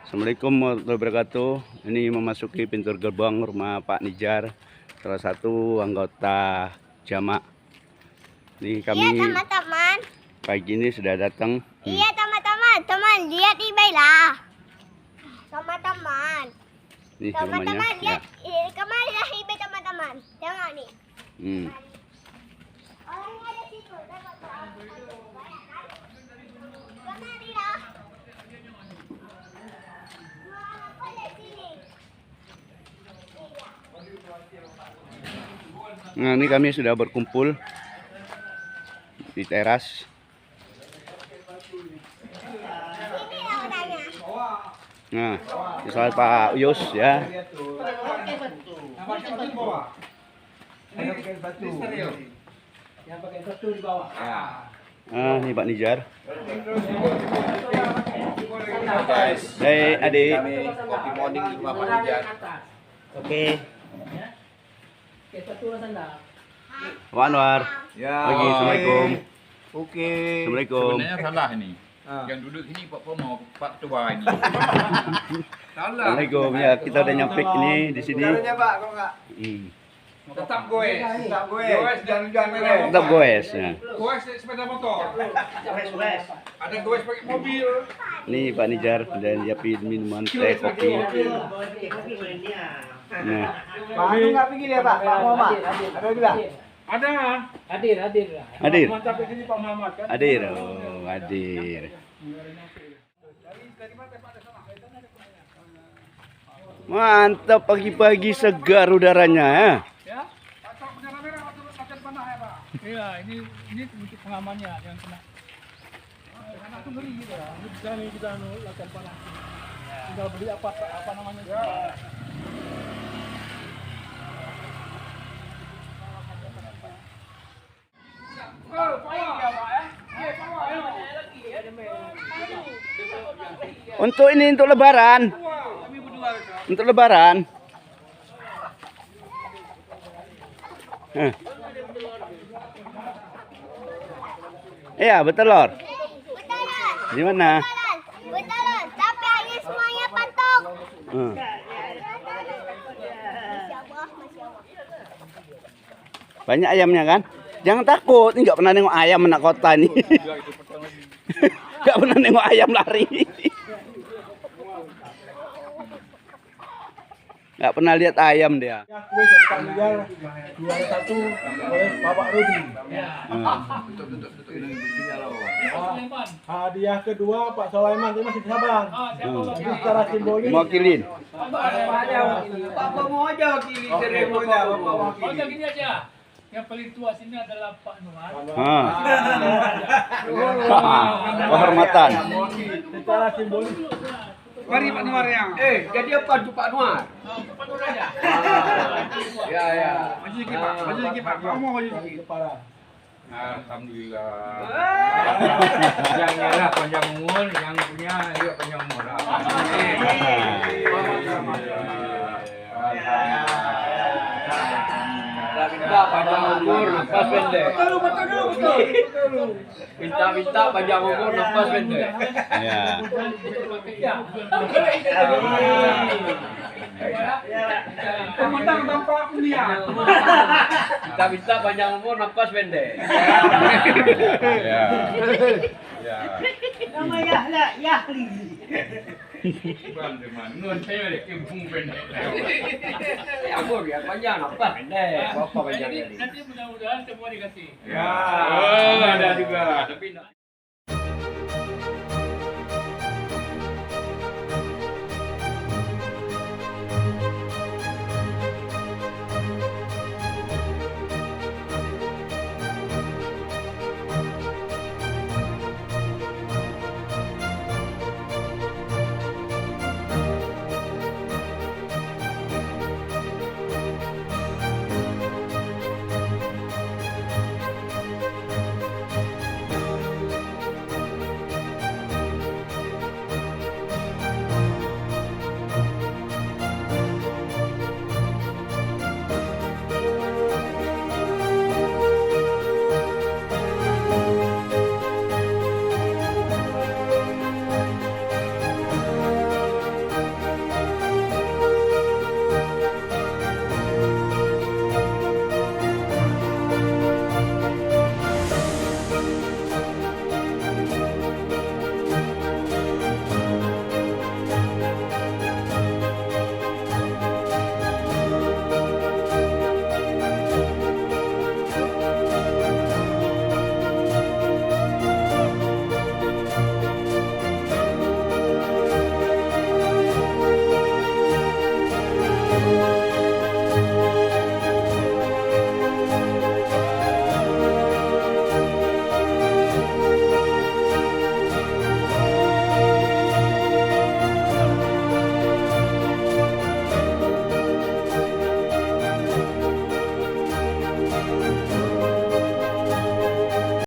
Assalamualaikum warahmatullahi wabarakatuh. Ini memasuki pintu gerbang rumah Pak Nijar, salah satu anggota jamak. Ini kami teman-teman. pagi ini sudah datang. Iya teman-teman, teman lihat ini baiklah. Teman-teman. Ini Teman-teman rumahnya. lihat kemari lah ibe teman-teman. Tengok nih. Orangnya ada situ. Kemari lah. Nah, ini kami sudah berkumpul di teras. Nah, misalnya Pak Uyus ya. Ah, ini Pak Nijar. Hey, adik. Kopi morning di rumah Pak Nijar. Oke. Pak Anwar. Ya. Pagi, assalamualaikum. Oke. Assalamualaikum. Sebenarnya salah ini. Yang duduk sini Pak Pomo, Pak Tua ini. Salah. Assalamualaikum. Ya, kita udah nyampe ini di sini. Caranya Pak, kok enggak? Tetap goes. Tetap gue. Jangan Tetap goes ya. goes sepeda motor. Ada goes pakai mobil. Ini Pak Nijar udah nyiapin minuman teh kopi. Nah, Pak Anu enggak pikir ya, Pak? Pak Muhammad. Ada juga? Ada. hadir. Mantap di sini Pak Muhammad kan. Hadir. Oh, hadir. Mantap, pagi-pagi segar udaranya ya. Ya. Pak bendera merah waktu latihan panah ya, Pak. Iya, ini untuk pengamannya yang kena. Anak tuh ngeri gitu ya. Ini bisa nih kita latihan panah. Tinggal beli apa namanya? Ya. Untuk ini untuk lebaran. Untuk lebaran. Iya, betul, Lor. Betul. Di mana? Betul. Tapi ini semuanya patok. Banyak ayamnya kan? Jangan takut, ini nggak pernah nengok ayam anak kota nih. Nggak pernah nengok ayam lari. Nggak pernah lihat ayam dia. Kue dari Pak Nijar juara 1 oleh Bapak Rudi. Hadiah kedua Pak Sulaiman, dia masih sabar. Jadi secara simbolis Mewakilin. Pak Pomo aja wakili seremonya. Oh, gini aja. Yang paling tua sini adalah Pak Nuar. Kehormatan. secara simbolis. Mari Pak Nuar yang. Jadi apa tuh Pak Nuar? Pak Nuar aja. Ya. Maju sedikit Pak. Maju sedikit Pak. Kamu mau maju sedikit. Kepala. Alhamdulillah. Yang merah panjang umur, yang punya juga panjang umur. Minta panjang umur, nafas pendek. Betul. Minta panjang umur, nafas pendek. Ya. Pemenang tanpa undian. Minta panjang umur, nafas pendek. Ya. Ya. Bukan teman. Nun saya ada kembung pendek. Umur ya panjang, nafas pendek. Apa panjang Jadi tadi? nanti mudah-mudahan semua dikasih. Ya. Oh, ada juga. Tapi